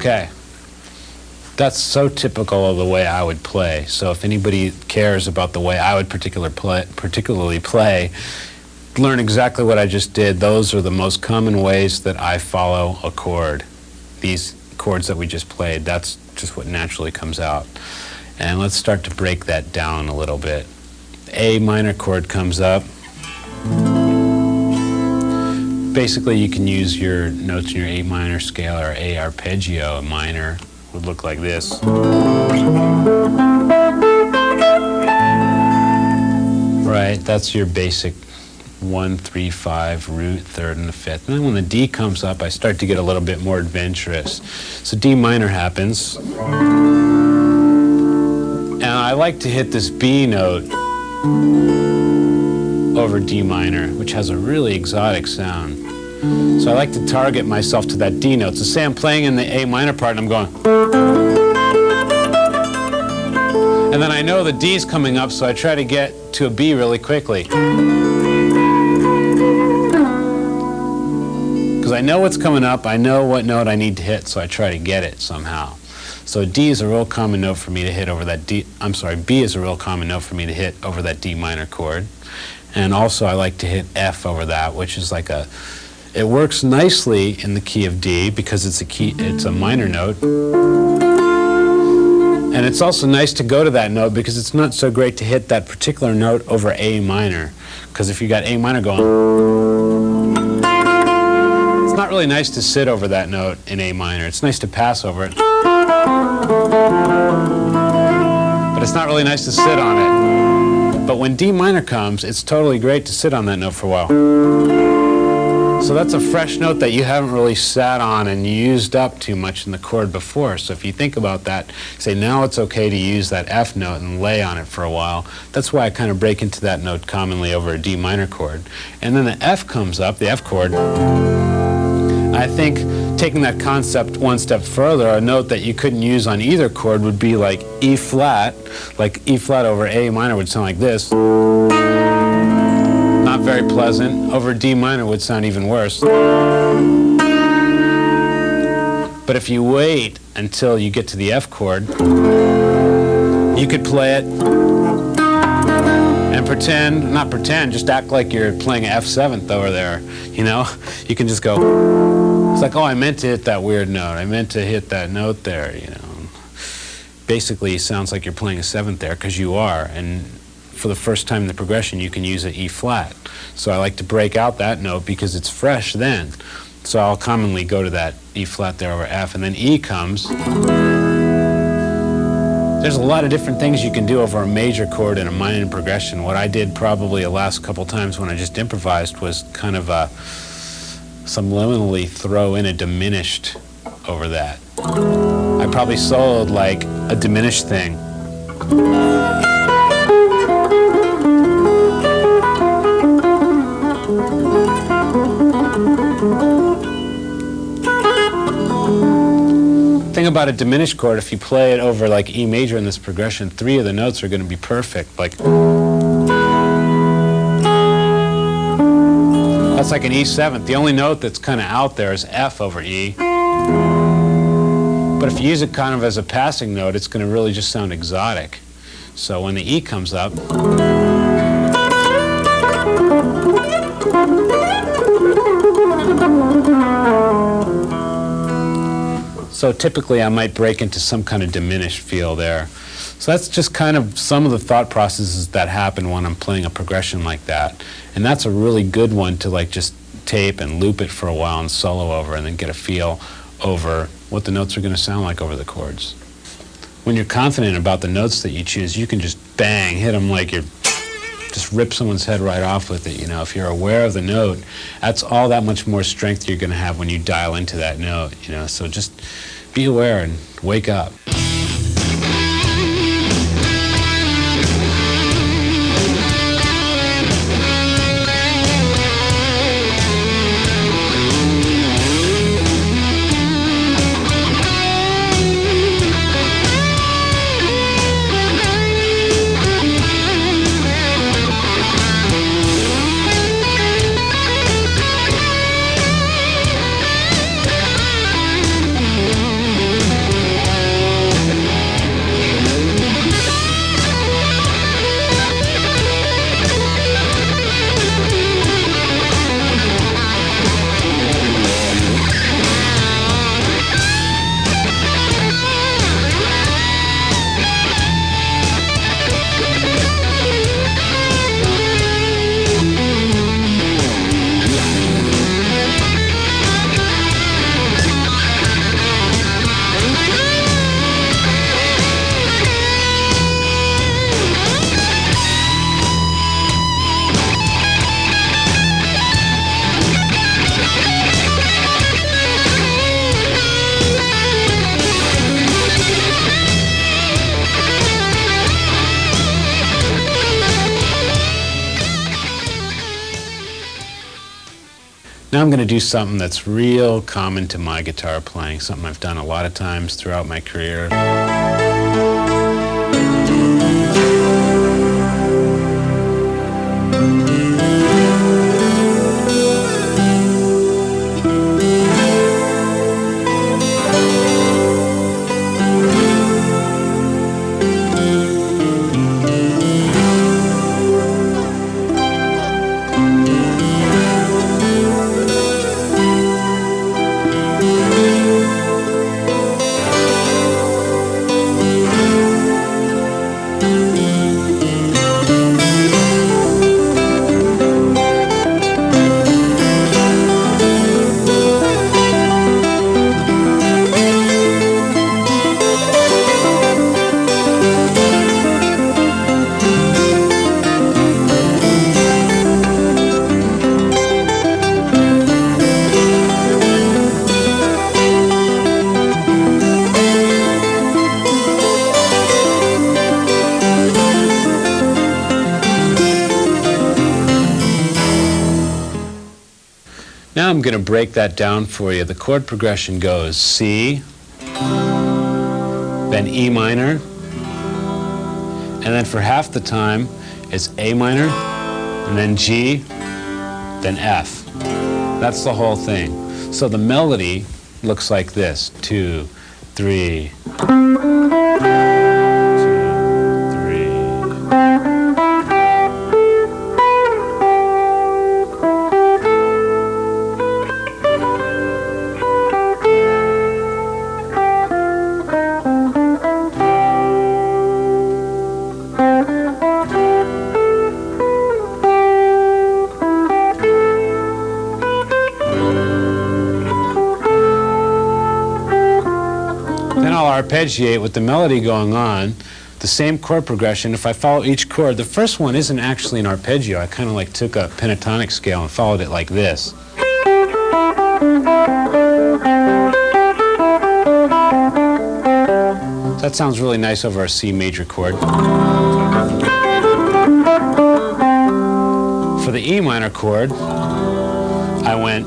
Okay. That's so typical of the way I would play. So if anybody cares about the way I would particularly play, learn exactly what I just did. Those are the most common ways that I follow a chord. These chords that we just played, that's just what naturally comes out. And let's start to break that down a little bit. A minor chord comes up. Basically, you can use your notes in your A minor scale or A arpeggio. A minor would look like this. Right, that's your basic 1, 3, 5 root, third, and the fifth. And then when the D comes up, I start to get a little bit more adventurous. So D minor happens. And I like to hit this B note over D minor, which has a really exotic sound. So I like to target myself to that D note. So say I'm playing in the A minor part and I'm going. And then I know the D's coming up, so I try to get to a B really quickly. Because I know what's coming up, I know what note I need to hit, so I try to get it somehow. So D is a real common note for me to hit over that B is a real common note for me to hit over that D minor chord. And also I like to hit F over that, which is like a, it works nicely in the key of D because it's a minor note. And it's also nice to go to that note because it's not so great to hit that particular note over A minor. Because if you got A minor going, it's not really nice to sit over that note in A minor. It's nice to pass over it. But it's not really nice to sit on it. But when D minor comes, it's totally great to sit on that note for a while. So that's a fresh note that you haven't really sat on and used up too much in the chord before. So if you think about that, say now it's okay to use that F note and lay on it for a while. That's why I kind of break into that note commonly over a D minor chord. And then the F comes up, the F chord. I think taking that concept one step further, a note that you couldn't use on either chord would be like E flat. Like E flat over A minor would sound like this. Not very pleasant. Over D minor would sound even worse. But if you wait until you get to the F chord, you could play it and pretend, not pretend, just act like you're playing an F7th over there, you know? You can just go, it's like, oh, I meant to hit that weird note. I meant to hit that note there, you know? Basically, it sounds like you're playing a 7th there, because you are. And for the first time in the progression, you can use an E flat. So I like to break out that note because it's fresh then. So I'll commonly go to that E flat there over F, and then E comes. There's a lot of different things you can do over a major chord and a minor progression. What I did probably the last couple times when I just improvised was kind of subliminally throw in a diminished over that. I probably soloed like a diminished thing. Thing about a diminished chord, if you play it over like E major in this progression, 3 of the notes are going to be perfect. Like that's like an E7th. The only note that's kind of out there is F over E. But if you use it kind of as a passing note, it's going to really just sound exotic. So when the E comes up, so typically I might break into some kind of diminished feel there. So that's just kind of some of the thought processes that happen when I'm playing a progression like that. And that's a really good one to like just tape and loop it for a while and solo over and then get a feel over what the notes are going to sound like over the chords. When you're confident about the notes that you choose, you can just bang, hit them like you're just rip someone's head right off with it, you know. If you're aware of the note, that's all that much more strength you're going to have when you dial into that note, you know. So just be aware and wake up. I'm going to do something that's real common to my guitar playing, something I've done a lot of times throughout my career. Now I'm going to break that down for you. The chord progression goes C, then E minor, and then for half the time it's A minor, and then G, then F. That's the whole thing. So the melody looks like this: 2, 3. Then I'll arpeggiate with the melody going on, the same chord progression. If I follow each chord, the first one isn't actually an arpeggio. I kind of like took a pentatonic scale and followed it like this. That sounds really nice over our C major chord. For the E minor chord, I went.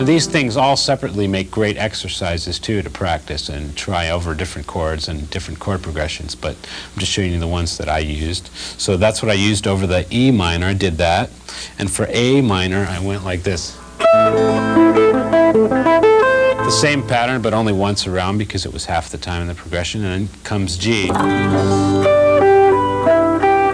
These things all separately make great exercises too to practice and try over different chords and different chord progressions, but I'm just showing you the ones that I used. So that's what I used over the E minor, I did that. And for A minor, I went like this. The same pattern, but only once around because it was half the time in the progression, and then comes G.